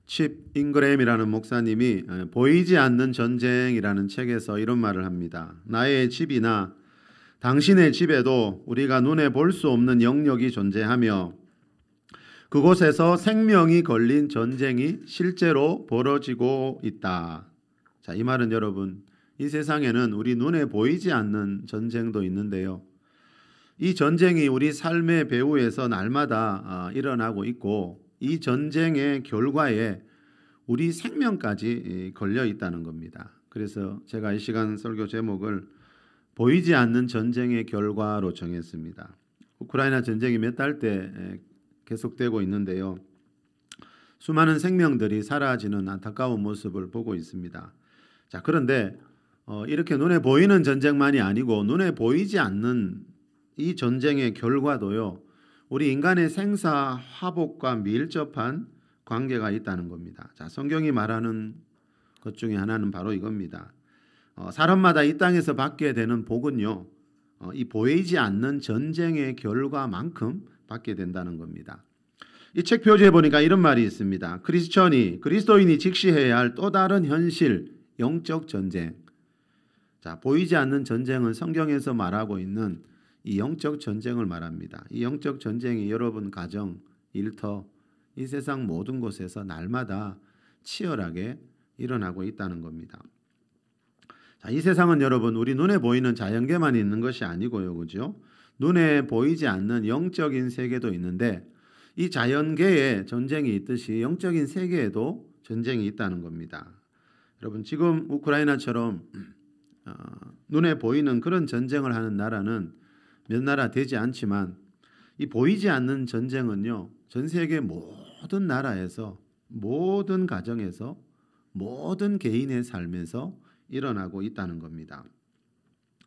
칩 잉그램이라는 목사님이 보이지 않는 전쟁이라는 책에서 이런 말을 합니다. 나의 집이나 당신의 집에도 우리가 눈에 볼 수 없는 영역이 존재하며 그곳에서 생명이 걸린 전쟁이 실제로 벌어지고 있다. 자, 이 말은 여러분, 이 세상에는 우리 눈에 보이지 않는 전쟁도 있는데요. 이 전쟁이 우리 삶의 배후에서 날마다 일어나고 있고 이 전쟁의 결과에 우리 생명까지 걸려 있다는 겁니다. 그래서 제가 이 시간 설교 제목을 보이지 않는 전쟁의 결과로 정했습니다. 우크라이나 전쟁이 몇 달째 계속되고 있는데요. 수많은 생명들이 사라지는 안타까운 모습을 보고 있습니다. 자, 그런데 이렇게 눈에 보이는 전쟁만이 아니고 눈에 보이지 않는 이 전쟁의 결과도요. 우리 인간의 생사 화복과 밀접한 관계가 있다는 겁니다. 자, 성경이 말하는 것 중에 하나는 바로 이겁니다. 사람마다 이 땅에서 받게 되는 복은요. 이 보이지 않는 전쟁의 결과만큼 받게 된다는 겁니다. 이 책 표지에 보니까 이런 말이 있습니다. 그리스도인이 직시해야 할 또 다른 현실, 영적 전쟁. 자, 보이지 않는 전쟁은 성경에서 말하고 있는 이 영적 전쟁을 말합니다. 이 영적 전쟁이 여러분 가정, 일터, 이 세상 모든 곳에서 날마다 치열하게 일어나고 있다는 겁니다. 자, 이 세상은 여러분 우리 눈에 보이는 자연계만 있는 것이 아니고요. 그죠? 눈에 보이지 않는 영적인 세계도 있는데 이 자연계에 전쟁이 있듯이 영적인 세계에도 전쟁이 있다는 겁니다. 여러분 지금 우크라이나처럼 눈에 보이는 그런 전쟁을 하는 나라는 몇 나라 되지 않지만 이 보이지 않는 전쟁은요. 전 세계 모든 나라에서 모든 가정에서 모든 개인의 삶에서 일어나고 있다는 겁니다.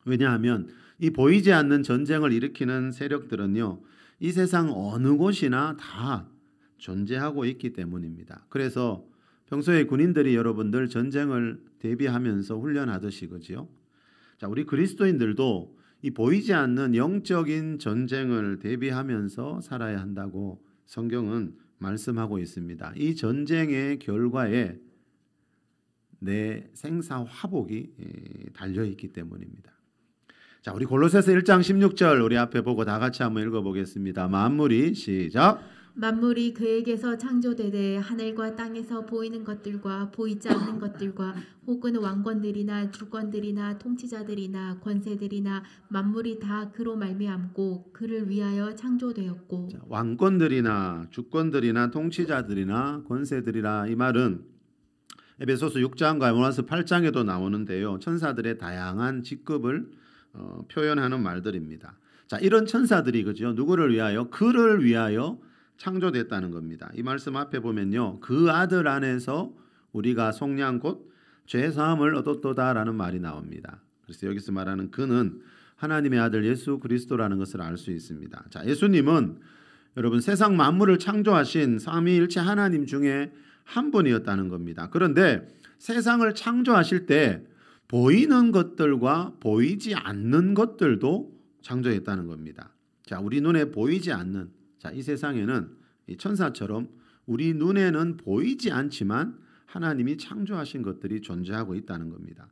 왜냐하면 이 보이지 않는 전쟁을 일으키는 세력들은요. 이 세상 어느 곳이나 다 존재하고 있기 때문입니다. 그래서 평소에 군인들이 여러분들 전쟁을 대비하면서 훈련하듯이 그죠? 자, 우리 그리스도인들도 이 보이지 않는 영적인 전쟁을 대비하면서 살아야 한다고 성경은 말씀하고 있습니다. 이 전쟁의 결과에 내 생사 화복이 달려있기 때문입니다. 자, 우리 골로새서 1장 16절 우리 앞에 보고 다 같이 한번 읽어보겠습니다. 만물이 시작. 만물이 그에게서 창조되되 하늘과 땅에서 보이는 것들과 보이지 않는 것들과 혹은 왕권들이나 주권들이나 통치자들이나 권세들이나 만물이 다 그로 말미암고 그를 위하여 창조되었고. 자, 왕권들이나 주권들이나 통치자들이나 권세들이라 이 말은 에베소서 6장과 로마서 8장에도 나오는데요. 천사들의 다양한 직급을 표현하는 말들입니다. 자, 이런 천사들이 그죠? 누구를 위하여? 그를 위하여 창조됐다는 겁니다. 이 말씀 앞에 보면요. 그 아들 안에서 우리가 속량 곧 죄사함을 얻었도다라는 말이 나옵니다. 그래서 여기서 말하는 그는 하나님의 아들 예수 그리스도라는 것을 알 수 있습니다. 자, 예수님은 여러분 세상 만물을 창조하신 삼위일체 하나님 중에 한 분이었다는 겁니다. 그런데 세상을 창조하실 때 보이는 것들과 보이지 않는 것들도 창조했다는 겁니다. 자, 우리 눈에 보이지 않는 자, 이 세상에는 이 천사처럼 우리 눈에는 보이지 않지만 하나님이 창조하신 것들이 존재하고 있다는 겁니다.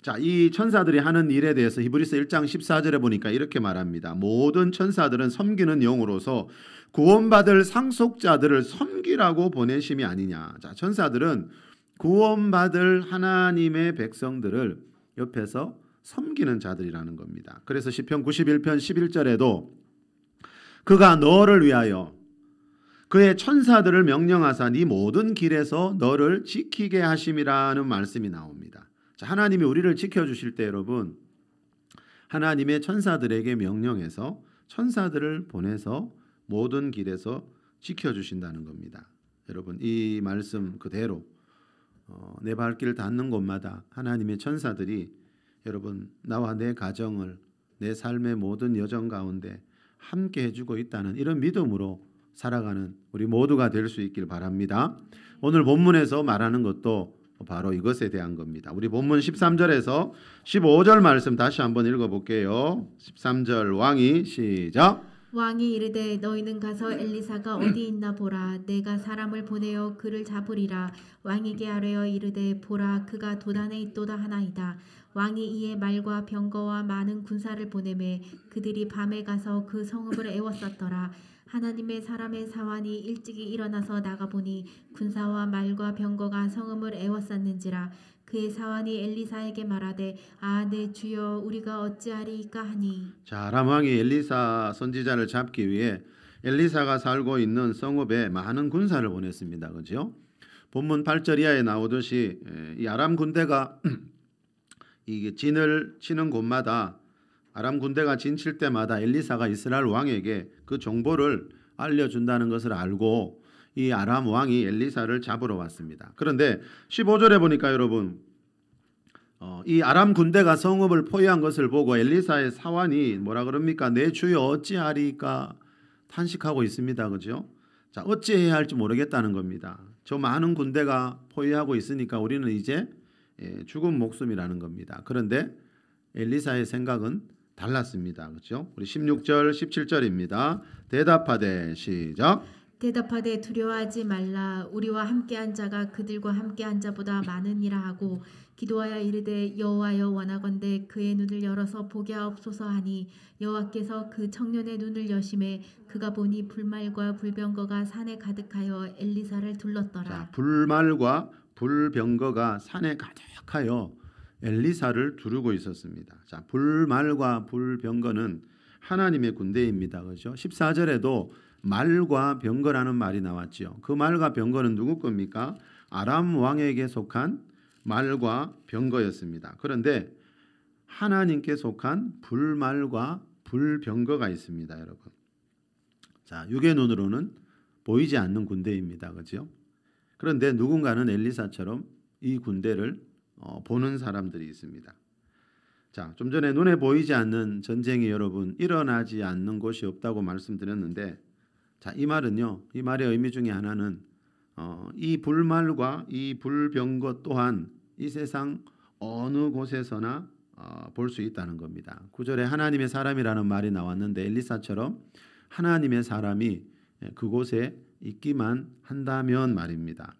자, 이 천사들이 하는 일에 대해서 히브리서 1장 14절에 보니까 이렇게 말합니다. 모든 천사들은 섬기는 영으로서 구원받을 상속자들을 섬기라고 보내심이 아니냐. 자, 천사들은 구원받을 하나님의 백성들을 옆에서 섬기는 자들이라는 겁니다. 그래서 시편 91편 11절에도 그가 너를 위하여 그의 천사들을 명령하사 네 모든 길에서 너를 지키게 하심이라는 말씀이 나옵니다. 자, 하나님이 우리를 지켜주실 때 여러분 하나님의 천사들에게 명령해서 천사들을 보내서 모든 길에서 지켜주신다는 겁니다. 여러분 이 말씀 그대로 내 발길 닿는 곳마다 하나님의 천사들이 여러분 나와 내 가정을 내 삶의 모든 여정 가운데 함께 해주고 있다는 이런 믿음으로 살아가는 우리 모두가 될 수 있길 바랍니다. 오늘 본문에서 말하는 것도 바로 이것에 대한 겁니다. 우리 본문 13절에서 15절 말씀 다시 한번 읽어볼게요. 13절 왕이 시작. 왕이 이르되 너희는 가서 엘리사가 어디 있나 보라. 내가 사람을 보내어 그를 잡으리라. 왕에게 아뢰어 이르되 보라 그가 도단에 있도다 하나이다. 왕이 이에 말과 병거와 많은 군사를 보내매 그들이 밤에 가서 그 성읍을 에워쌌더라. 하나님의 사람의 사환이 일찍이 일어나서 나가보니 군사와 말과 병거가 성읍을 에워쌌는지라. 그의 사환이 엘리사에게 말하되 내 주여 우리가 어찌하리이까 하니. 자, 아람 왕이 엘리사 선지자를 잡기 위해 엘리사가 살고 있는 성읍에 많은 군사를 보냈습니다. 그죠? 본문 8절 이하에 나오듯이 이 아람 군대가 이게 진을 치는 곳마다 아람 군대가 진칠 때마다 엘리사가 이스라엘 왕에게 그 정보를 알려준다는 것을 알고 이 아람 왕이 엘리사를 잡으러 왔습니다. 그런데 15절에 보니까 여러분 이 아람 군대가 성읍을 포위한 것을 보고 엘리사의 사환이 뭐라 그럽니까? 내 주여 어찌하리까 탄식하고 있습니다. 그죠? 자, 어찌해야 할지 모르겠다는 겁니다. 저 많은 군대가 포위하고 있으니까 우리는 이제 죽은 목숨이라는 겁니다. 그런데 엘리사의 생각은 달랐습니다. 그렇죠? 우리 16절 17절입니다. 대답하되 시작. 대답하되 두려워하지 말라. 우리와 함께한 자가 그들과 함께한 자보다 많으니라 하고 기도하여 이르되 여호와여 원하건대 그의 눈을 열어서 보게 하옵소서 하니 여호와께서 그 청년의 눈을 여심해 그가 보니 불말과 불병거가 산에 가득하여 엘리사를 둘렀더라. 자, 불말과 불병거가 산에 가득하여 엘리사를 두르고 있었습니다. 자, 불말과 불병거는 하나님의 군대입니다. 그렇죠? 14절에도 말과 병거라는 말이 나왔죠. 그 말과 병거는 누구 겁니까? 아람 왕에게 속한 말과 병거였습니다. 그런데 하나님께 속한 불말과 불병거가 있습니다, 여러분. 자, 육의 눈으로는 보이지 않는 군대입니다. 그렇죠? 그런데 누군가는 엘리사처럼 이 군대를 보는 사람들이 있습니다. 자, 좀 전에 눈에 보이지 않는 전쟁이 여러분 일어나지 않는 곳이 없다고 말씀드렸는데, 자, 이 말은요, 이 말의 의미 중에 하나는 이 불말과 이 불병거 또한 이 세상 어느 곳에서나 볼 수 있다는 겁니다. 9절에 하나님의 사람이라는 말이 나왔는데 엘리사처럼 하나님의 사람이 그곳에 있기만 한다면 말입니다.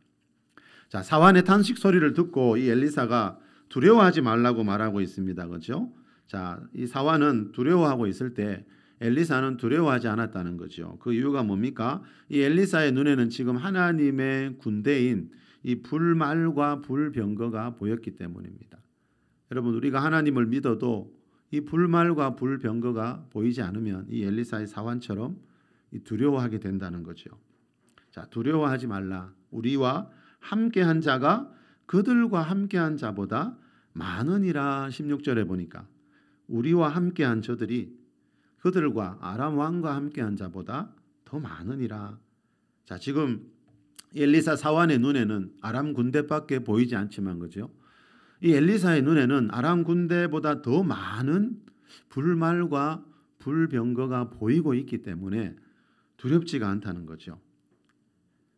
자, 사환의 탄식 소리를 듣고 이 엘리사가 두려워하지 말라고 말하고 있습니다. 그렇죠? 자, 이 사환은 두려워하고 있을 때 엘리사는 두려워하지 않았다는 거죠. 그 이유가 뭡니까? 이 엘리사의 눈에는 지금 하나님의 군대인 이 불말과 불병거가 보였기 때문입니다. 여러분, 우리가 하나님을 믿어도 이 불말과 불병거가 보이지 않으면 이 엘리사의 사환처럼 두려워하게 된다는 거죠. 자, 두려워하지 말라. 우리와 함께한 자가 그들과 함께한 자보다 많으니라. 16절에 보니까 우리와 함께한 저들이 그들과 아람 왕과 함께한 자보다 더 많으니라. 자, 지금 엘리사 사환의 눈에는 아람 군대밖에 보이지 않지만 그죠? 이 엘리사의 눈에는 아람 군대보다 더 많은 불말과 불병거가 보이고 있기 때문에 두렵지가 않다는 거죠.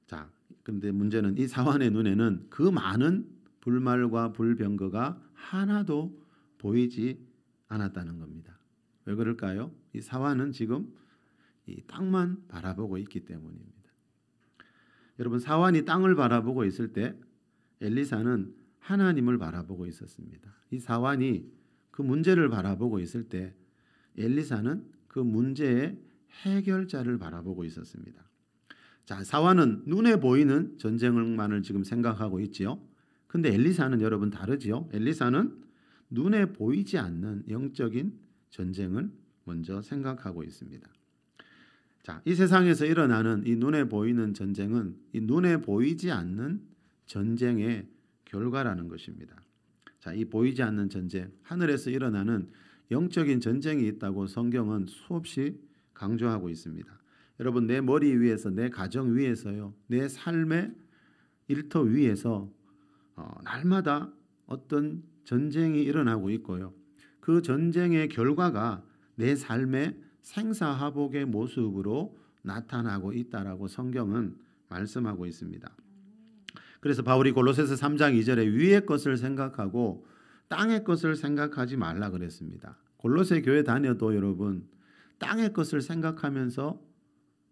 자, 그런데 문제는 이 사환의 눈에는 그 많은 불말과 불병거가 하나도 보이지 않았다는 겁니다. 왜 그럴까요? 이 사환은 지금 이 땅만 바라보고 있기 때문입니다. 여러분, 사환이 땅을 바라보고 있을 때 엘리사는 하나님을 바라보고 있었습니다. 이 사환이 그 문제를 바라보고 있을 때 엘리사는 그 문제의 해결자를 바라보고 있었습니다. 자, 사환은 눈에 보이는 전쟁만을 지금 생각하고 있지요. 근데 엘리사는 여러분 다르지요. 엘리사는 눈에 보이지 않는 영적인 전쟁을 먼저 생각하고 있습니다. 자, 이 세상에서 일어나는 이 눈에 보이는 전쟁은 이 눈에 보이지 않는 전쟁의 결과라는 것입니다. 자, 이 보이지 않는 전쟁, 하늘에서 일어나는 영적인 전쟁이 있다고 성경은 수없이 강조하고 있습니다. 여러분, 내 머리 위에서, 내 가정 위에서요, 내 삶의 일터 위에서 날마다 어떤 전쟁이 일어나고 있고요. 그 전쟁의 결과가 내 삶의 생사화복의 모습으로 나타나고 있다라고 성경은 말씀하고 있습니다. 그래서 바울이 골로새서 3장 2절에 위의 것을 생각하고 땅의 것을 생각하지 말라 그랬습니다. 골로새 교회 다녀도 여러분 땅의 것을 생각하면서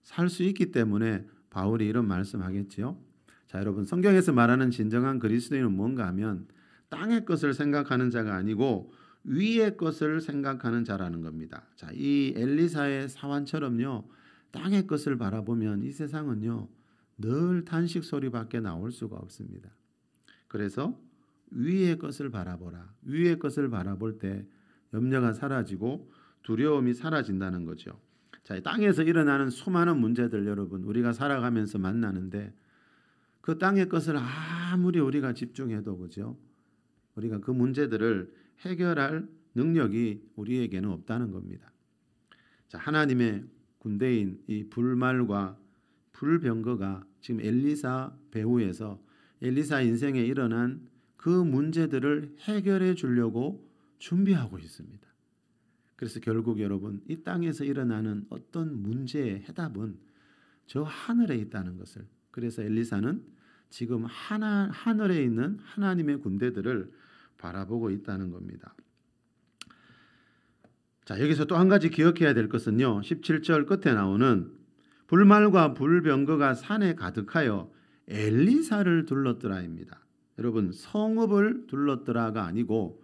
살 수 있기 때문에 바울이 이런 말씀하겠지요. 자, 여러분, 성경에서 말하는 진정한 그리스도인은 뭔가 하면 땅의 것을 생각하는 자가 아니고 위의 것을 생각하는 자라는 겁니다. 자, 이 엘리사의 사환처럼요, 땅의 것을 바라보면 이 세상은요 늘 탄식 소리밖에 나올 수가 없습니다. 그래서 위의 것을 바라보라. 위의 것을 바라볼 때 염려가 사라지고 두려움이 사라진다는 거죠. 자, 땅에서 일어나는 수많은 문제들 여러분 우리가 살아가면서 만나는데 그 땅의 것을 아무리 우리가 집중해도 그죠? 우리가 그 문제들을 해결할 능력이 우리에게는 없다는 겁니다. 자, 하나님의 군대인 이 불말과 불병거가 지금 엘리사 배후에서 엘리사 인생에 일어난 그 문제들을 해결해 주려고 준비하고 있습니다. 그래서 결국 여러분 이 땅에서 일어나는 어떤 문제의 해답은 저 하늘에 있다는 것을, 그래서 엘리사는 지금 하늘에 있는 하나님의 군대들을 바라보고 있다는 겁니다. 자, 여기서 또 한 가지 기억해야 될 것은요, 17절 끝에 나오는 불말과 불병거가 산에 가득하여 엘리사를 둘렀더라입니다. 여러분, 성읍을 둘렀더라가 아니고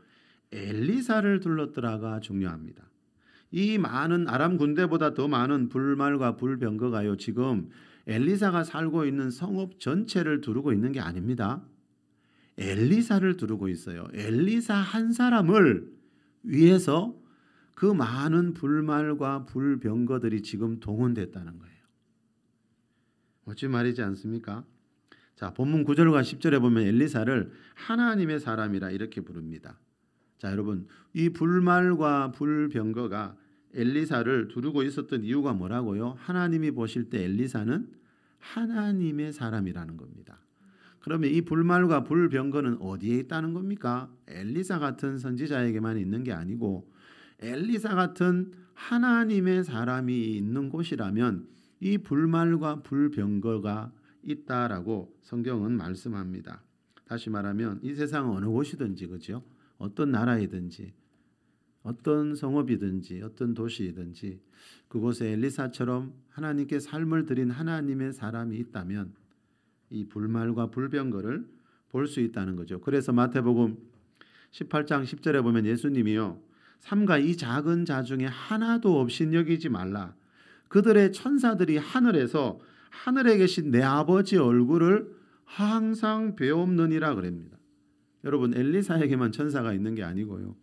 엘리사를 둘렀더라가 중요합니다. 이 많은 아람 군대보다 더 많은 불말과 불병거가요 지금 엘리사가 살고 있는 성읍 전체를 두르고 있는 게 아닙니다. 엘리사를 두르고 있어요. 엘리사 한 사람을 위해서 그 많은 불말과 불병거들이 지금 동원됐다는 거예요. 멋진 말이지 않습니까? 자, 본문 9절과 10절에 보면 엘리사를 하나님의 사람이라 이렇게 부릅니다. 자, 여러분, 이 불말과 불병거가 엘리사를 두르고 있었던 이유가 뭐라고요? 하나님이 보실 때 엘리사는 하나님의 사람이라는 겁니다. 그러면 이 불말과 불병거는 어디에 있다는 겁니까? 엘리사 같은 선지자에게만 있는 게 아니고 엘리사 같은 하나님의 사람이 있는 곳이라면 이 불말과 불병거가 있다라고 성경은 말씀합니다. 다시 말하면 이 세상 어느 곳이든지 그죠? 어떤 나라이든지 어떤 성읍이든지 어떤 도시이든지 그곳에 엘리사처럼 하나님께 삶을 드린 하나님의 사람이 있다면 이 불말과 불병거를 볼 수 있다는 거죠. 그래서 마태복음 18장 10절에 보면 예수님이요, 삼가 이 작은 자 중에 하나도 없인 여기지 말라. 그들의 천사들이 하늘에서 하늘에 계신 내 아버지 얼굴을 항상 배옵느니라 그럽니다. 여러분, 엘리사에게만 천사가 있는 게 아니고요,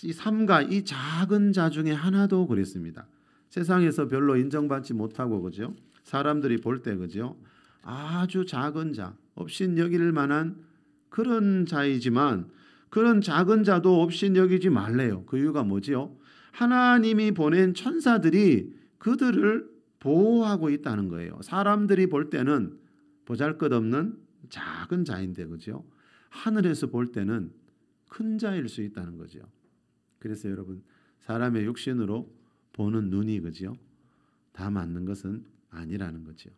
이 삼가 이 작은 자 중에 하나도 그랬습니다. 세상에서 별로 인정받지 못하고 그죠? 사람들이 볼 때 그죠? 아주 작은 자, 없인 여길 만한 그런 자이지만 그런 작은 자도 없인 여기지 말래요. 그 이유가 뭐지요? 하나님이 보낸 천사들이 그들을 보호하고 있다는 거예요. 사람들이 볼 때는 보잘것없는 작은 자인데 그죠? 하늘에서 볼 때는 큰 자일 수 있다는 거죠. 그래서 여러분, 사람의 육신으로 보는 눈이 그죠? 다 맞는 것은 아니라는 거죠.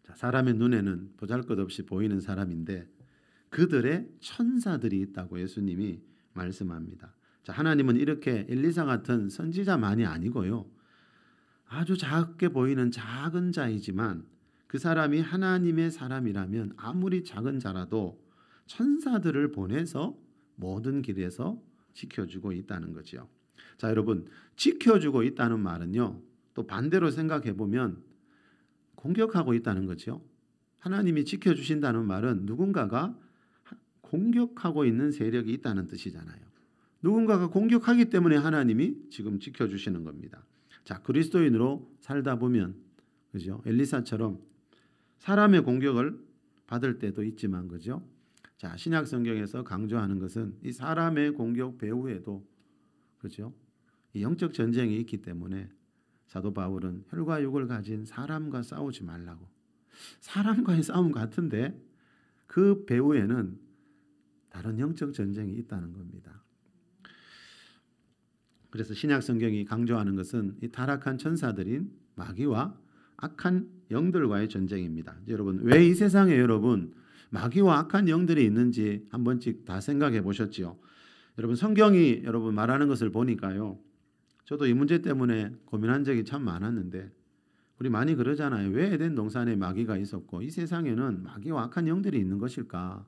자, 사람의 눈에는 보잘것없이 보이는 사람인데 그들의 천사들이 있다고 예수님이 말씀합니다. 자, 하나님은 이렇게 엘리사 같은 선지자만이 아니고요, 아주 작게 보이는 작은 자이지만 그 사람이 하나님의 사람이라면 아무리 작은 자라도 천사들을 보내서 모든 길에서 지켜주고 있다는 거죠. 자, 여러분, 지켜주고 있다는 말은요, 또 반대로 생각해 보면 공격하고 있다는 거죠. 하나님이 지켜주신다는 말은 누군가가 공격하고 있는 세력이 있다는 뜻이잖아요. 누군가가 공격하기 때문에 하나님이 지금 지켜주시는 겁니다. 자, 그리스도인으로 살다 보면 그죠? 엘리사처럼 사람의 공격을 받을 때도 있지만 그죠? 자, 신약 성경에서 강조하는 것은 이 사람의 공격 배후에도 그죠? 이 영적 전쟁이 있기 때문에 사도 바울은 혈과 육을 가진 사람과 싸우지 말라고. 사람과의 싸움 같은데 그 배후에는 다른 영적 전쟁이 있다는 겁니다. 그래서 신약 성경이 강조하는 것은 이 타락한 천사들인 마귀와 악한 영들과의 전쟁입니다. 여러분, 왜 이 세상에 여러분 마귀와 악한 영들이 있는지 한 번씩 다 생각해 보셨지요? 여러분 성경이 여러분 말하는 것을 보니까요. 저도 이 문제 때문에 고민한 적이 참 많았는데 우리 많이 그러잖아요. 왜 에덴 동산에 마귀가 있었고 이 세상에는 마귀와 악한 영들이 있는 것일까?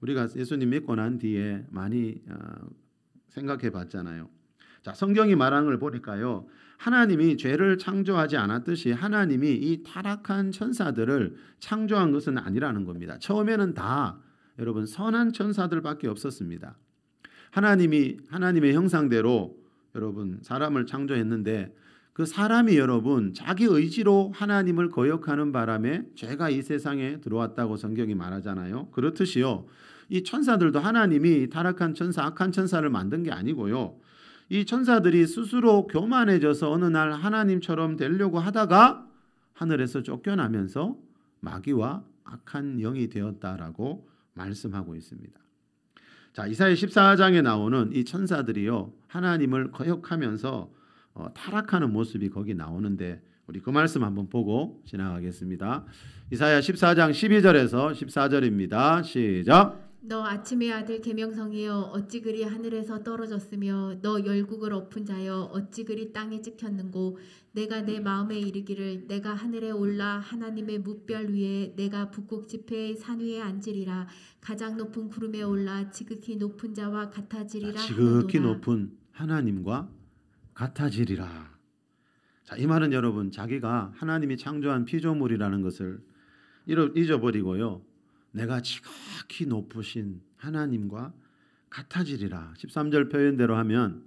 우리가 예수님 믿고 난 뒤에 많이 생각해 봤잖아요. 자, 성경이 말하는 걸 보니까요. 하나님이 죄를 창조하지 않았듯이 하나님이 이 타락한 천사들을 창조한 것은 아니라는 겁니다. 처음에는 다 여러분 선한 천사들밖에 없었습니다. 하나님의 형상대로 여러분 사람을 창조했는데 그 사람이 여러분 자기 의지로 하나님을 거역하는 바람에 죄가 이 세상에 들어왔다고 성경이 말하잖아요. 그렇듯이요. 이 천사들도 하나님이 타락한 천사, 악한 천사를 만든 게 아니고요. 이 천사들이 스스로 교만해져서 어느 날 하나님처럼 되려고 하다가 하늘에서 쫓겨나면서 마귀와 악한 영이 되었다라고 말씀하고 있습니다. 자, 이사야 14장에 나오는 이 천사들이요. 하나님을 거역하면서 타락하는 모습이 거기 나오는데 우리 그 말씀 한번 보고 지나가겠습니다. 이사야 14장 12절에서 14절입니다. 시작. 너 아침의 아들 계명성이여 어찌 그리 하늘에서 떨어졌으며 너 열국을 엎은 자여 어찌 그리 땅에 찍혔는고 내가 내 마음에 이르기를 내가 하늘에 올라 하나님의 뭇별 위에 내가 북극 지폐의 산 위에 앉으리라 가장 높은 구름에 올라 지극히 높은 자와 같아지리라 지극히 하노라. 높은 하나님과 같아지리라. 자, 이 말은 여러분 자기가 하나님이 창조한 피조물이라는 것을 잊어버리고요. 내가 지극히 높으신 하나님과 같아지리라. 13절 표현대로 하면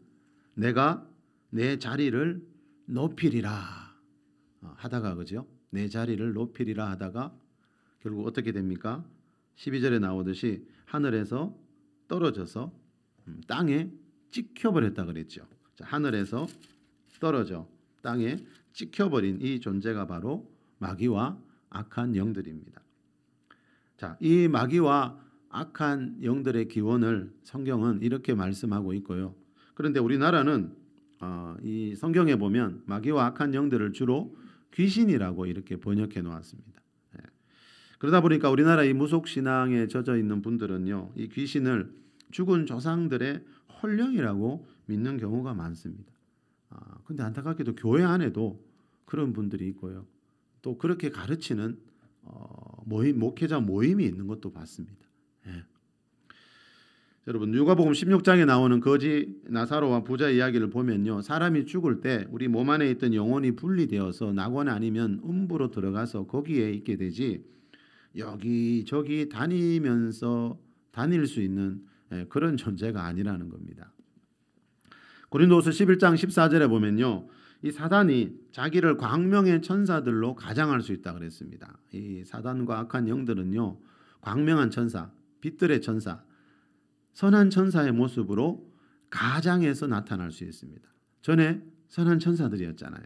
내가 내 자리를 높이리라 하다가 그죠? 내 자리를 높이리라 하다가 결국 어떻게 됩니까? 12절에 나오듯이 하늘에서 떨어져서 땅에 찍혀버렸다 그랬죠. 자, 하늘에서 떨어져 땅에 찍혀버린 이 존재가 바로 마귀와 악한 영들입니다. 자, 이 마귀와 악한 영들의 기원을 성경은 이렇게 말씀하고 있고요. 그런데 우리나라는 이 성경에 보면 마귀와 악한 영들을 주로 귀신이라고 이렇게 번역해 놓았습니다. 그러다 보니까 우리나라 이 무속신앙에 젖어 있는 분들은요, 이 귀신을 죽은 조상들의 홀령이라고 믿는 경우가 많습니다. 근데 안타깝게도 교회 안에도 그런 분들이 있고요. 또 그렇게 가르치는 목회자 모임이 있는 것도 봤습니다. 예. 여러분 누가복음 16장에 나오는 거지 나사로와 부자 이야기를 보면요. 사람이 죽을 때 우리 몸 안에 있던 영혼이 분리되어서 낙원 아니면 음부로 들어가서 거기에 있게 되지 여기저기 다니면서 다닐 수 있는 그런 존재가 아니라는 겁니다. 고린도후서 11장 14절에 보면요. 이 사단이 자기를 광명의 천사들로 가장할 수 있다 그랬습니다. 이 사단과 악한 영들은요. 광명한 천사, 빛들의 천사, 선한 천사의 모습으로 가장해서 나타날 수 있습니다. 전에 선한 천사들이었잖아요.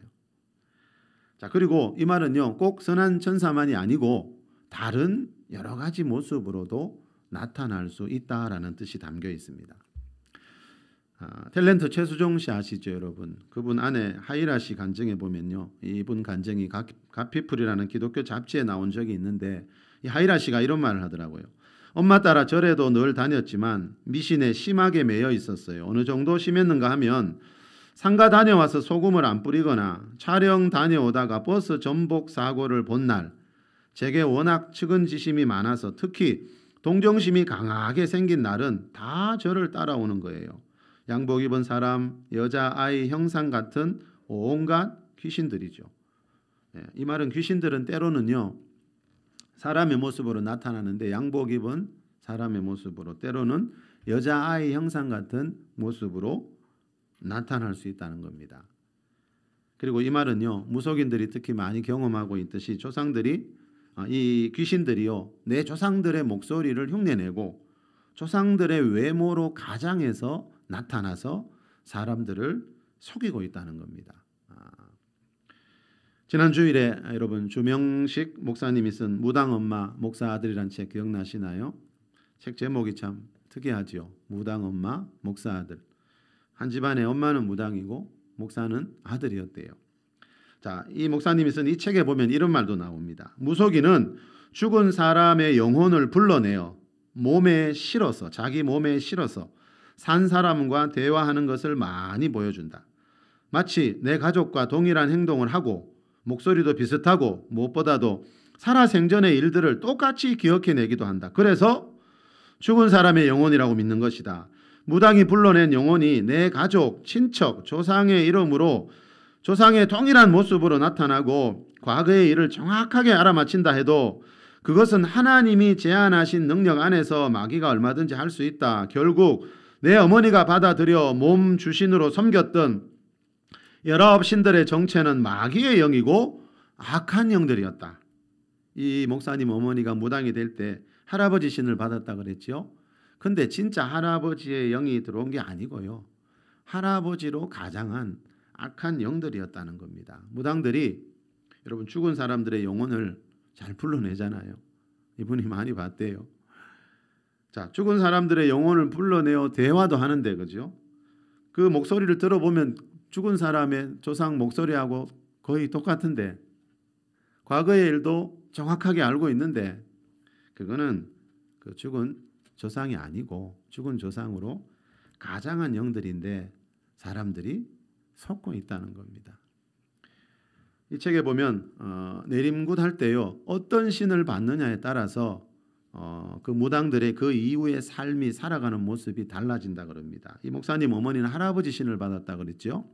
자, 그리고 이 말은요. 꼭 선한 천사만이 아니고 다른 여러 가지 모습으로도 나타날 수 있다라는 뜻이 담겨 있습니다. 탤런트 최수종 씨 아시죠, 여러분? 그분 아내 하이라 씨 간증에 보면요, 이분 간증이 가피풀이라는 기독교 잡지에 나온 적이 있는데 이 하이라 씨가 이런 말을 하더라고요. 엄마 따라 절에도 늘 다녔지만 미신에 심하게 매여 있었어요. 어느 정도 심했는가 하면 상가 다녀와서 소금을 안 뿌리거나 촬영 다녀오다가 버스 전복 사고를 본 날, 제게 워낙 측은지심이 많아서 특히 동정심이 강하게 생긴 날은 다 저를 따라오는 거예요. 양복 입은 사람, 여자, 아이, 형상 같은 온갖 귀신들이죠. 이 말은 귀신들은 때로는요 사람의 모습으로 나타나는데 양복 입은 사람의 모습으로 때로는 여자, 아이, 형상 같은 모습으로 나타날 수 있다는 겁니다. 그리고 이 말은요 무속인들이 특히 많이 경험하고 있듯이 조상들이 이 귀신들이요 내 조상들의 목소리를 흉내내고 조상들의 외모로 가장해서 나타나서 사람들을 속이고 있다는 겁니다. 지난 주일에 여러분 주명식 목사님이 쓴 무당엄마 목사 아들이란 책 기억나시나요? 책 제목이 참 특이하지요. 무당엄마 목사 아들. 한 집안의 엄마는 무당이고 목사는 아들이었대요. 자, 이 목사님이 쓴 이 책에 보면 이런 말도 나옵니다. 무속인은 죽은 사람의 영혼을 불러내어 몸에 실어서 자기 몸에 실어서 산 사람과 대화하는 것을 많이 보여준다. 마치 내 가족과 동일한 행동을 하고 목소리도 비슷하고 무엇보다도 살아생전의 일들을 똑같이 기억해내기도 한다. 그래서 죽은 사람의 영혼이라고 믿는 것이다. 무당이 불러낸 영혼이 내 가족, 친척, 조상의 이름으로 조상의 동일한 모습으로 나타나고 과거의 일을 정확하게 알아맞힌다 해도 그것은 하나님이 제안하신 능력 안에서 마귀가 얼마든지 할 수 있다. 결국 내 어머니가 받아들여 몸 주신으로 섬겼던 19 신들의 정체는 마귀의 영이고 악한 영들이었다. 이 목사님 어머니가 무당이 될 때 할아버지 신을 받았다 그랬죠. 근데 진짜 할아버지의 영이 들어온 게 아니고요. 할아버지로 가장한 악한 영들이었다는 겁니다. 무당들이 여러분 죽은 사람들의 영혼을 잘 불러내잖아요. 이분이 많이 봤대요. 자, 죽은 사람들의 영혼을 불러내어 대화도 하는데 그죠? 그 목소리를 들어보면 죽은 사람의 조상 목소리하고 거의 똑같은데 과거의 일도 정확하게 알고 있는데 그거는 그 죽은 조상이 아니고 죽은 조상으로 가장한 영들인데 사람들이 속고 있다는 겁니다. 이 책에 보면 내림굿 할 때요 어떤 신을 받느냐에 따라서 그 무당들의 그 이후의 삶이 살아가는 모습이 달라진다 그럽니다. 이 목사님 어머니는 할아버지 신을 받았다 그랬죠.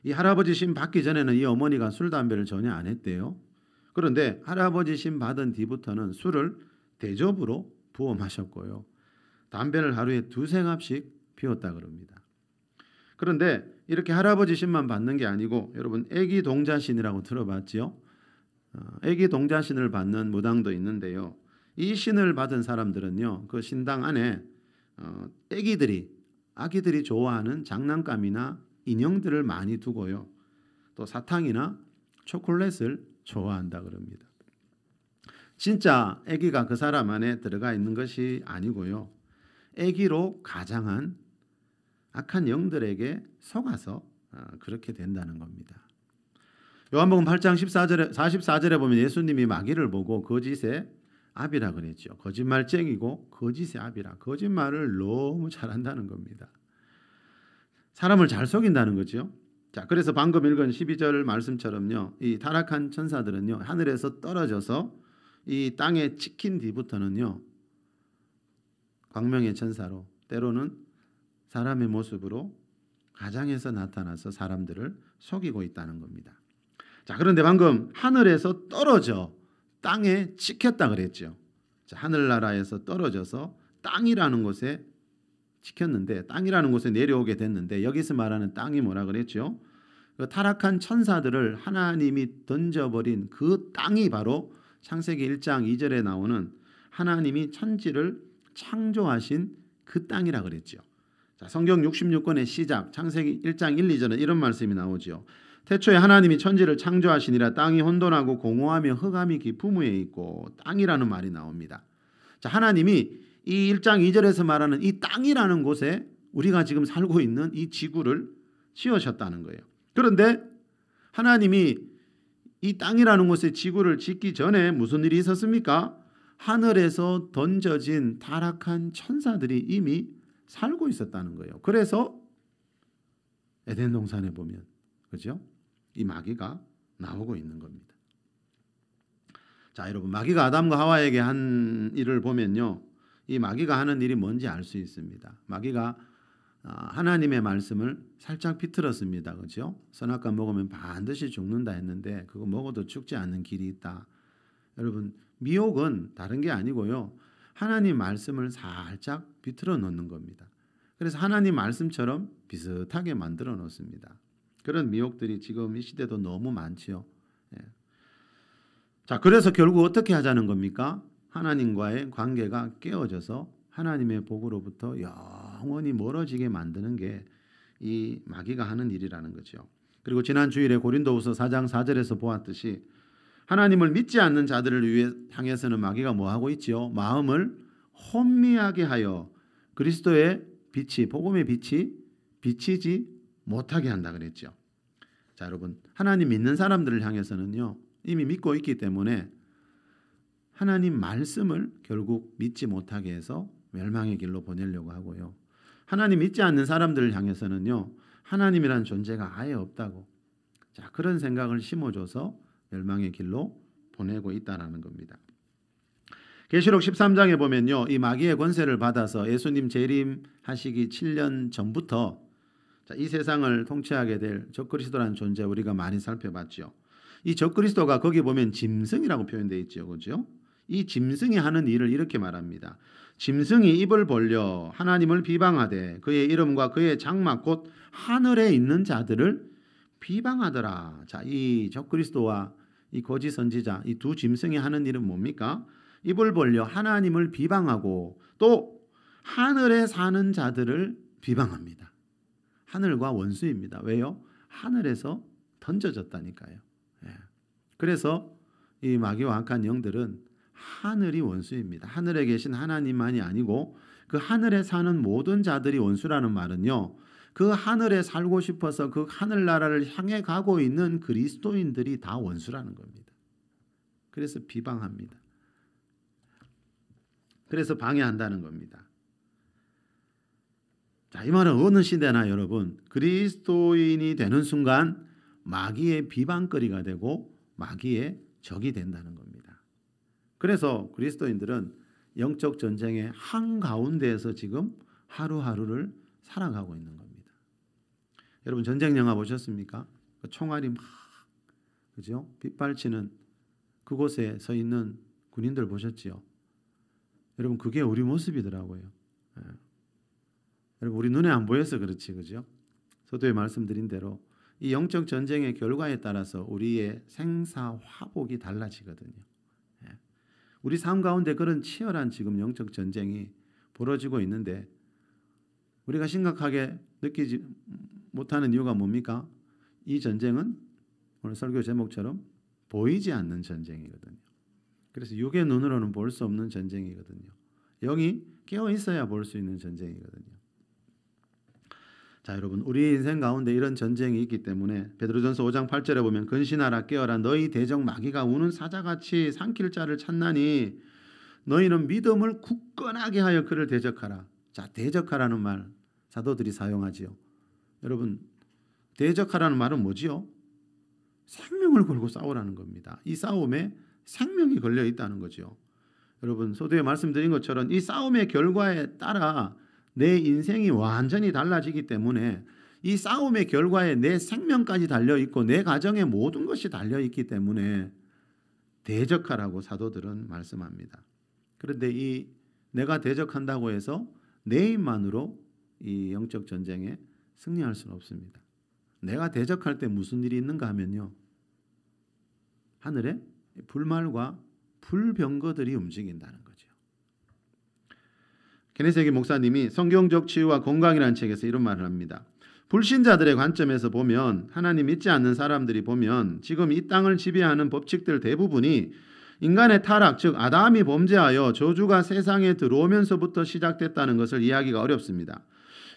이 할아버지 신 받기 전에는 이 어머니가 술 담배를 전혀 안 했대요. 그런데 할아버지 신 받은 뒤부터는 술을 대접으로 부어 마셨고요. 담배를 하루에 2생합씩 피웠다 그럽니다. 그런데 이렇게 할아버지 신만 받는 게 아니고 여러분 애기 동자신이라고 들어봤죠? 애기 동자신을 받는 무당도 있는데요. 이 신을 받은 사람들은요. 그 신당 안에 아기들이 좋아하는 장난감이나 인형들을 많이 두고요. 또 사탕이나 초콜릿을 좋아한다 그럽니다. 진짜 아기가 그 사람 안에 들어가 있는 것이 아니고요. 아기로 가장한 악한 영들에게 속아서 그렇게 된다는 겁니다. 요한복음 8장 44절에 보면 예수님이 마귀를 보고 거짓의 아비라 그랬죠. 거짓말쟁이고 거짓의 아비라. 거짓말을 너무 잘한다는 겁니다. 사람을 잘 속인다는 거죠. 자, 그래서 방금 읽은 12절 말씀처럼요. 이 타락한 천사들은요. 하늘에서 떨어져서 이 땅에 찍힌 뒤부터는요. 광명의 천사로 때로는 사람의 모습으로 가장해서 나타나서 사람들을 속이고 있다는 겁니다. 자, 그런데 방금 하늘에서 떨어져 땅에 찍혔다 그랬죠. 자, 하늘나라에서 떨어져서 땅이라는 곳에 찍혔는데 땅이라는 곳에 내려오게 됐는데 여기서 말하는 땅이 뭐라 그랬죠? 그 타락한 천사들을 하나님이 던져버린 그 땅이 바로 창세기 1장 2절에 나오는 하나님이 천지를 창조하신 그 땅이라 그랬죠. 자, 성경 66권의 시작 창세기 1장 1, 2절은 이런 말씀이 나오죠. 태초에 하나님이 천지를 창조하시니라 땅이 혼돈하고 공허하며 흑암이 깊음에 있고 땅이라는 말이 나옵니다. 자, 하나님이 이 1장 2절에서 말하는 이 땅이라는 곳에 우리가 지금 살고 있는 이 지구를 지으셨다는 거예요. 그런데 하나님이 이 땅이라는 곳에 지구를 짓기 전에 무슨 일이 있었습니까? 하늘에서 던져진 타락한 천사들이 이미 살고 있었다는 거예요. 그래서 에덴 동산에 보면 그죠? 이 마귀가 나오고 있는 겁니다. 자, 여러분 마귀가 아담과 하와에게 한 일을 보면요. 이 마귀가 하는 일이 뭔지 알 수 있습니다. 마귀가 하나님의 말씀을 살짝 비틀었습니다. 그렇죠? 선악과 먹으면 반드시 죽는다 했는데 그거 먹어도 죽지 않는 길이 있다. 여러분 미혹은 다른 게 아니고요. 하나님 말씀을 살짝 비틀어 놓는 겁니다. 그래서 하나님 말씀처럼 비슷하게 만들어 놓습니다. 그런 미혹들이 지금 이 시대도 너무 많지요. 예. 자, 그래서 결국 어떻게 하자는 겁니까? 하나님과의 관계가 깨어져서 하나님의 복으로부터 영원히 멀어지게 만드는 게 이 마귀가 하는 일이라는 거죠. 그리고 지난 주일에 고린도후서 4장 4절에서 보았듯이 하나님을 믿지 않는 자들을 향해서는 마귀가 뭐하고 있지요? 마음을 혼미하게 하여 그리스도의 빛이 복음의 빛이 비치지 못하게 한다 그랬죠. 자, 여러분 하나님 믿는 사람들을 향해서는요 이미 믿고 있기 때문에 하나님 말씀을 결국 믿지 못하게 해서 멸망의 길로 보내려고 하고요. 하나님 믿지 않는 사람들을 향해서는요, 하나님이라는 존재가 아예 없다고, 자, 그런 생각을 심어줘서 멸망의 길로 보내고 있다라는 겁니다. 계시록 13장에 보면요, 이 마귀의 권세를 받아서 예수님 재림하시기 7년 전부터 이 세상을 통치하게 될 적그리스도라는 존재 우리가 많이 살펴봤죠. 이 적그리스도가 거기 보면 짐승이라고 표현되어 있죠, 그렇죠? 이 짐승이 하는 일을 이렇게 말합니다. 짐승이 입을 벌려 하나님을 비방하되 그의 이름과 그의 장막 곧 하늘에 있는 자들을 비방하더라. 자, 이 적그리스도와 이 거짓 선지자, 이 두 짐승이 하는 일은 뭡니까? 입을 벌려 하나님을 비방하고 또 하늘에 사는 자들을 비방합니다. 하늘과 원수입니다. 왜요? 하늘에서 던져졌다니까요. 예. 그래서 이 마귀와 악한 영들은 하늘이 원수입니다. 하늘에 계신 하나님만이 아니고 그 하늘에 사는 모든 자들이 원수라는 말은요, 그 하늘에 살고 싶어서 그 하늘나라를 향해 가고 있는 그리스도인들이 다 원수라는 겁니다. 그래서 비방합니다. 그래서 방해한다는 겁니다. 자, 이 말은 어느 시대나 여러분, 그리스도인이 되는 순간 마귀의 비방거리가 되고 마귀의 적이 된다는 겁니다. 그래서 그리스도인들은 영적 전쟁의 한가운데에서 지금 하루하루를 살아가고 있는 겁니다. 여러분 전쟁 영화 보셨습니까? 총알이 막, 그죠? 빗발치는 그곳에 서 있는 군인들 보셨지요? 여러분 그게 우리 모습이더라고요. 예. 여러분 우리 눈에 안 보여서 그렇지, 그죠? 서두에 말씀드린 대로 이 영적 전쟁의 결과에 따라서 우리의 생사화복이 달라지거든요. 예. 우리 삶 가운데 그런 치열한 지금 영적 전쟁이 벌어지고 있는데 우리가 심각하게 느끼지 못하는 이유가 뭡니까? 이 전쟁은 오늘 설교 제목처럼 보이지 않는 전쟁이거든요. 그래서 육의 눈으로는 볼 수 없는 전쟁이거든요. 영이 깨어 있어야 볼 수 있는 전쟁이거든요. 자, 여러분 우리 인생 가운데 이런 전쟁이 있기 때문에 베드로전서 5장 8절에 보면 근신하라 깨어라 너희 대적 마귀가 우는 사자같이 삼킬 자를 찾나니 너희는 믿음을 굳건하게 하여 그를 대적하라. 자, 대적하라는 말 사도들이 사용하지요. 여러분 대적하라는 말은 뭐지요? 생명을 걸고 싸우라는 겁니다. 이 싸움에 생명이 걸려 있다는 거죠. 여러분 서두에 말씀드린 것처럼 이 싸움의 결과에 따라 내 인생이 완전히 달라지기 때문에 이 싸움의 결과에 내 생명까지 달려있고 내 가정의 모든 것이 달려있기 때문에 대적하라고 사도들은 말씀합니다. 그런데 이 내가 대적한다고 해서 내 힘만으로 이 영적 전쟁에 승리할 수는 없습니다. 내가 대적할 때 무슨 일이 있는가 하면요, 하늘에 불말과 불병거들이 움직인다는 거죠. 케네세기 목사님이 성경적 치유와 건강이라는 책에서 이런 말을 합니다. 불신자들의 관점에서 보면, 하나님 믿지 않는 사람들이 보면 지금 이 땅을 지배하는 법칙들 대부분이 인간의 타락, 즉 아담이 범죄하여 저주가 세상에 들어오면서부터 시작됐다는 것을 이해하기가 어렵습니다.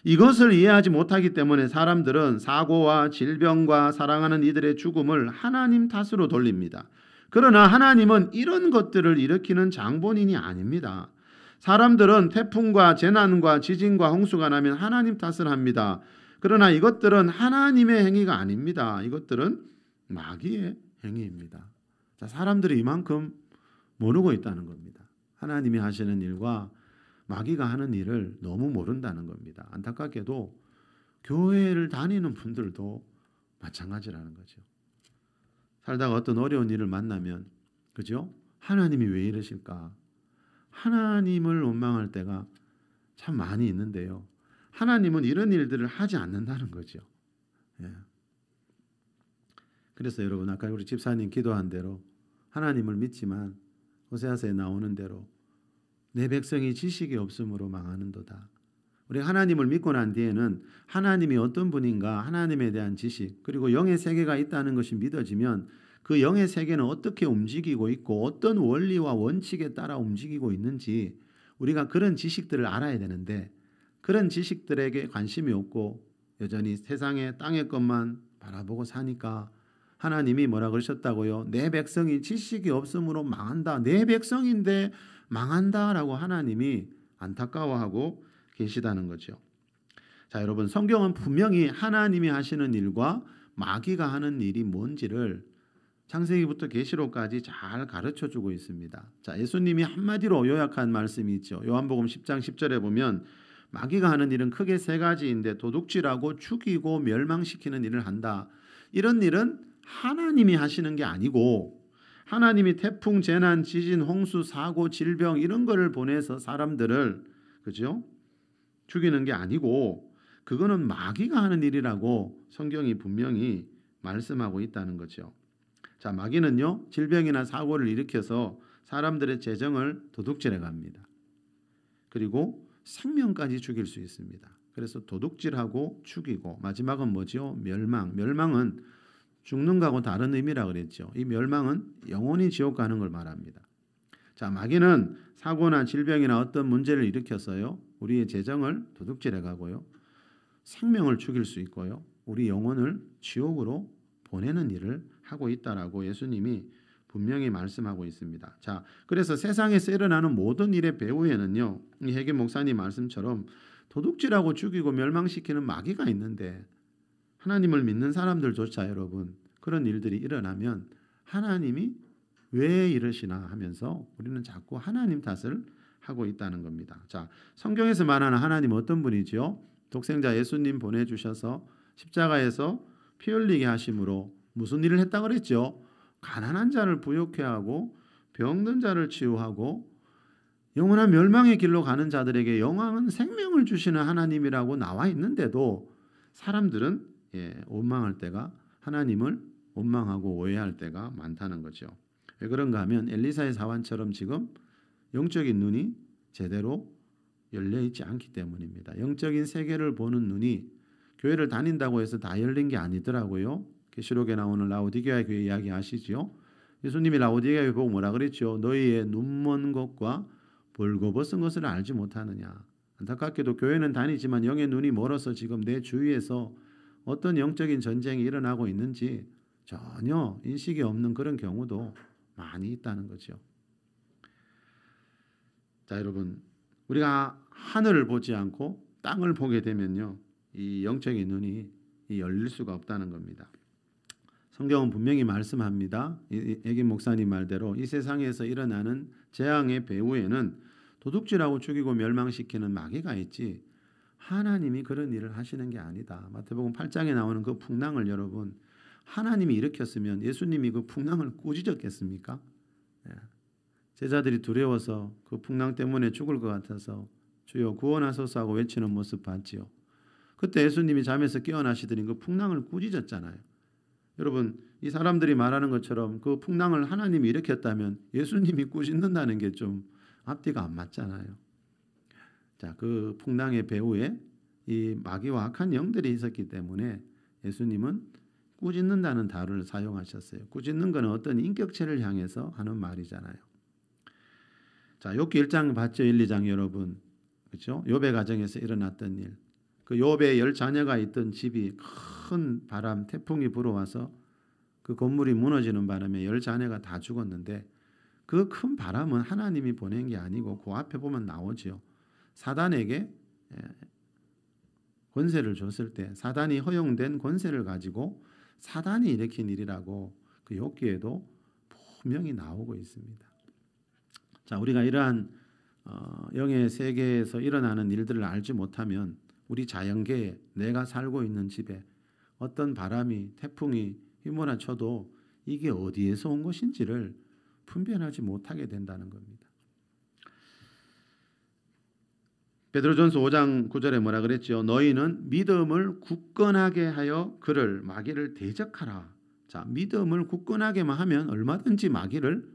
이것을 이해하지 못하기 때문에 사람들은 사고와 질병과 사랑하는 이들의 죽음을 하나님 탓으로 돌립니다. 그러나 하나님은 이런 것들을 일으키는 장본인이 아닙니다. 사람들은 태풍과 재난과 지진과 홍수가 나면 하나님 탓을 합니다. 그러나 이것들은 하나님의 행위가 아닙니다. 이것들은 마귀의 행위입니다. 자, 사람들이 이만큼 모르고 있다는 겁니다. 하나님이 하시는 일과 마귀가 하는 일을 너무 모른다는 겁니다. 안타깝게도 교회를 다니는 분들도 마찬가지라는 거죠. 살다가 어떤 어려운 일을 만나면, 그죠? 하나님이 왜 이러실까? 하나님을 원망할 때가 참 많이 있는데요. 하나님은 이런 일들을 하지 않는다는 거죠. 예. 그래서 여러분 아까 우리 집사님 기도한 대로 하나님을 믿지만 호세아서에 나오는 대로 내 백성이 지식이 없으므로 망하는도다. 우리 하나님을 믿고 난 뒤에는 하나님이 어떤 분인가, 하나님에 대한 지식, 그리고 영의 세계가 있다는 것이 믿어지면 그 영의 세계는 어떻게 움직이고 있고 어떤 원리와 원칙에 따라 움직이고 있는지 우리가 그런 지식들을 알아야 되는데, 그런 지식들에게 관심이 없고 여전히 세상의 땅의 것만 바라보고 사니까 하나님이 뭐라 그러셨다고요? 내 백성이 지식이 없으므로 망한다. 내 백성인데 망한다라고 하나님이 안타까워하고 계시다는 거죠. 자, 여러분, 성경은 분명히 하나님이 하시는 일과 마귀가 하는 일이 뭔지를 창세기부터 계시록까지 잘 가르쳐주고 있습니다. 자, 예수님이 한마디로 요약한 말씀이 있죠. 요한복음 10장 10절에 보면 마귀가 하는 일은 크게 세 가지인데 도둑질하고 죽이고 멸망시키는 일을 한다. 이런 일은 하나님이 하시는 게 아니고 하나님이 태풍, 재난, 지진, 홍수, 사고, 질병 이런 거를 보내서 사람들을 그죠? 죽이는 게 아니고 그거는 마귀가 하는 일이라고 성경이 분명히 말씀하고 있다는 거죠. 자, 마귀는요 질병이나 사고를 일으켜서 사람들의 재정을 도둑질해 갑니다. 그리고 생명까지 죽일 수 있습니다. 그래서 도둑질하고 죽이고 마지막은 뭐죠? 멸망. 멸망은 죽는 거하고 다른 의미라 그랬죠. 이 멸망은 영원히 지옥 가는 걸 말합니다. 자, 마귀는 사고나 질병이나 어떤 문제를 일으켜서요 우리의 재정을 도둑질해 가고요 생명을 죽일 수 있고요 우리 영혼을 지옥으로 보내는 일을 하고 있다라고 예수님이 분명히 말씀하고 있습니다. 자, 그래서 세상에서 일어나는 모든 일의 배후에는요 이 해계 목사님 말씀처럼 도둑질하고 죽이고 멸망시키는 마귀가 있는데 하나님을 믿는 사람들조차 여러분 그런 일들이 일어나면 하나님이 왜 이러시나 하면서 우리는 자꾸 하나님 탓을 하고 있다는 겁니다. 자, 성경에서 말하는 하나님 어떤 분이지요? 독생자 예수님 보내주셔서 십자가에서 피 흘리게 하심으로 무슨 일을 했다고 그랬죠? 가난한 자를 부욕해 하고 병든 자를 치유하고 영원한 멸망의 길로 가는 자들에게 영원한 생명을 주시는 하나님이라고 나와 있는데도 사람들은 원망할 때가 하나님을 원망하고 오해할 때가 많다는 거죠. 왜 그런가 하면 엘리사의 사환처럼 지금 영적인 눈이 제대로 열려 있지 않기 때문입니다. 영적인 세계를 보는 눈이 교회를 다닌다고 해서 다 열린 게 아니더라고요. 계시록에 나오는 라오디게아 교회 이야기 아시죠? 예수님이 라오디게아 교회 보고 뭐라 그랬죠? 너희의 눈먼 것과 벌거벗은 것을 알지 못하느냐. 안타깝게도 교회는 다니지만 영의 눈이 멀어서 지금 내 주위에서 어떤 영적인 전쟁이 일어나고 있는지 전혀 인식이 없는 그런 경우도 많이 있다는 거죠. 자, 여러분, 우리가 하늘을 보지 않고 땅을 보게 되면요 이 영적인 눈이 열릴 수가 없다는 겁니다. 성경은 분명히 말씀합니다. 애기 목사님 말대로 이 세상에서 일어나는 재앙의 배후에는 도둑질하고 죽이고 멸망시키는 마귀가 있지 하나님이 그런 일을 하시는 게 아니다. 마태복음 8장에 나오는 그 풍랑을 여러분 하나님이 일으켰으면 예수님이 그 풍랑을 꾸짖었겠습니까? 제자들이 두려워서 그 풍랑 때문에 죽을 것 같아서 주여 구원하소서 하고 외치는 모습 봤지요. 그때 예수님이 잠에서 깨어나시더니 그 풍랑을 꾸짖었잖아요. 여러분 이 사람들이 말하는 것처럼 그 풍랑을 하나님이 일으켰다면 예수님이 꾸짖는다는 게 좀 앞뒤가 안 맞잖아요. 자, 그 풍랑의 배후에 이 마귀와 악한 영들이 있었기 때문에 예수님은 꾸짖는다는 단어를 사용하셨어요. 꾸짖는 것은 어떤 인격체를 향해서 하는 말이잖아요. 자, 욥기 1장 봤죠? 1, 2장 여러분. 그렇죠? 욥의 가정에서 일어났던 일. 그 욥의 10자녀가 있던 집이 큰 바람, 태풍이 불어와서 그 건물이 무너지는 바람에 10자녀가 다 죽었는데 그 큰 바람은 하나님이 보낸 게 아니고 그 앞에 보면 나오죠. 사단에게 권세를 줬을 때 사단이 허용된 권세를 가지고 사단이 일으킨 일이라고 그 욥기에도 분명히 나오고 있습니다. 자, 우리가 이러한 영의 세계에서 일어나는 일들을 알지 못하면 우리 자연계에 내가 살고 있는 집에 어떤 바람이 태풍이 휘몰아쳐도 이게 어디에서 온 것인지를 분별하지 못하게 된다는 겁니다. 베드로전서 5장 9절에 뭐라 그랬죠? 너희는 믿음을 굳건하게 하여 그를 마귀를 대적하라. 자, 믿음을 굳건하게만 하면 얼마든지 마귀를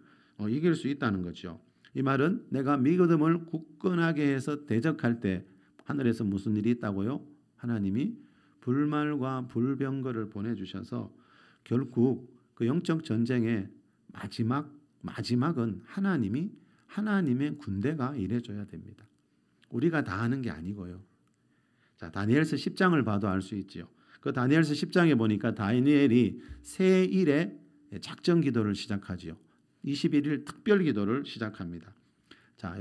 이길 수 있다는 거죠. 이 말은 내가 믿음을 굳건하게 해서 대적할 때 하늘에서 무슨 일이 있다고요? 하나님이 불말과 불병거를 보내주셔서 결국 그 영적 전쟁의 마지막은 하나님의 군대가 일해줘야 됩니다. 우리가 다 하는 게 아니고요. 자, 다니엘서 10장을 봐도 알 수 있지요. 그 다니엘서 10장에 보니까 다니엘이 새 일의 작전 기도를 시작하지요. 21일 특별 기도를 시작합니다. 자,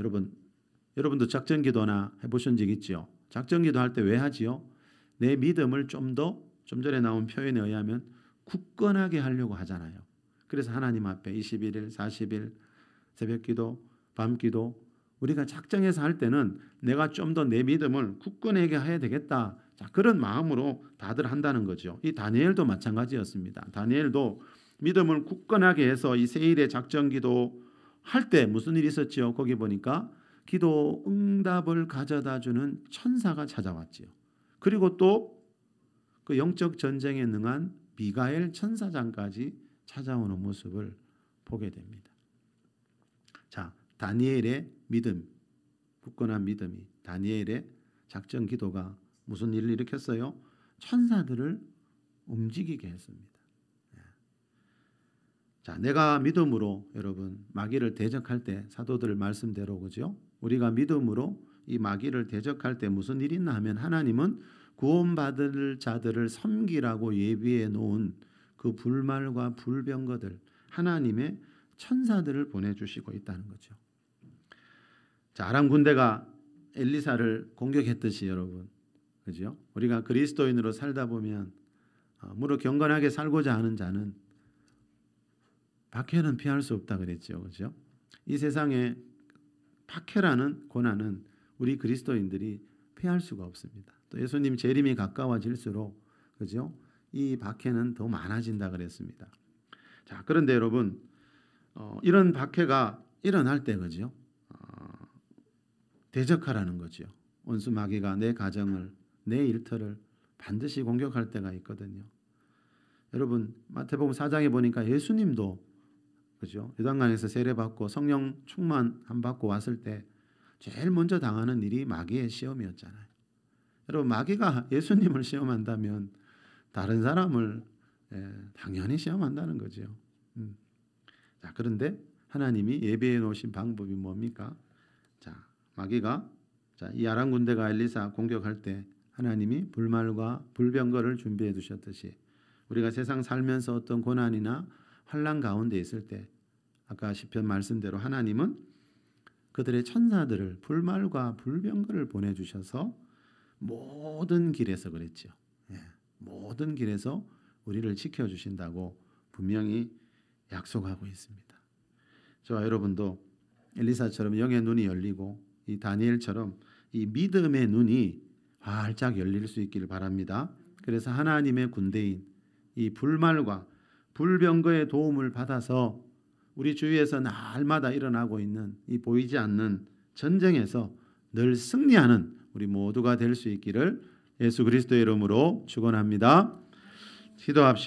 여러분도 작전 기도나 해보신 적 있지요? 작전 기도 할 때 왜 하지요? 내 믿음을 좀 전에 나온 표현에 의하면 굳건하게 하려고 하잖아요. 그래서 하나님 앞에 21일, 40일 새벽기도, 밤기도 우리가 작정해서 할 때는 내가 좀 더 내 믿음을 굳건하게 해야 되겠다. 자, 그런 마음으로 다들 한다는 거죠. 이 다니엘도 마찬가지였습니다. 다니엘도 믿음을 굳건하게 해서 이 세일의 작정기도 할 때 무슨 일이 있었지요? 거기 보니까 기도 응답을 가져다 주는 천사가 찾아왔지요. 그리고 또 그 영적 전쟁에 능한 미가엘 천사장까지 찾아오는 모습을 보게 됩니다. 자, 다니엘의 믿음, 굳건한 믿음이 다니엘의 작정 기도가 무슨 일을 일으켰어요? 천사들을 움직이게 했습니다. 자, 내가 믿음으로 여러분 마귀를 대적할 때 사도들 말씀대로 그죠? 우리가 믿음으로 이 마귀를 대적할 때 무슨 일이 있나 하면 하나님은 구원받을 자들을 섬기라고 예비해 놓은 그 불말과 불병거들 하나님의 천사들을 보내주시고 있다는 거죠. 자, 아람 군대가 엘리사를 공격했듯이 여러분, 그죠? 우리가 그리스도인으로 살다 보면 무릇 경건하게 살고자 하는 자는 박해는 피할 수 없다 그랬죠, 그죠? 이 세상에 박해라는 고난은 우리 그리스도인들이 피할 수가 없습니다. 또 예수님 재림이 가까워질수록 그죠? 이 박해는 더 많아진다 그랬습니다. 자, 그런데 여러분 이런 박해가 일어날 때 그죠? 대적하라는 거죠. 원수 마귀가 내 가정을, 내 일터를 반드시 공격할 때가 있거든요. 여러분 마태복음 4장에 보니까 예수님도 그죠? 요단강에서 세례받고 성령 충만함 받고 왔을 때 제일 먼저 당하는 일이 마귀의 시험이었잖아요. 여러분 마귀가 예수님을 시험한다면 다른 사람을 당연히 시험한다는 거죠. 자, 그런데 하나님이 예비해 놓으신 방법이 뭡니까? 자, 마귀가 이 아람 군대가 엘리사 공격할 때 하나님이 불말과 불병거를 준비해 두셨듯이 우리가 세상 살면서 어떤 고난이나 환난 가운데 있을 때 아까 시편 말씀대로 하나님은 그들의 천사들을 불말과 불병거를 보내주셔서 모든 길에서 그랬죠. 모든 길에서 우리를 지켜주신다고 분명히 약속하고 있습니다. 저와 여러분도 엘리사처럼 영의 눈이 열리고 이 다니엘처럼 이 믿음의 눈이 활짝 열릴 수 있기를 바랍니다. 그래서 하나님의 군대인 이 불말과 불병거의 도움을 받아서 우리 주위에서 날마다 일어나고 있는 이 보이지 않는 전쟁에서 늘 승리하는 우리 모두가 될 수 있기를 예수 그리스도의 이름으로 축원합니다. 기도합시다.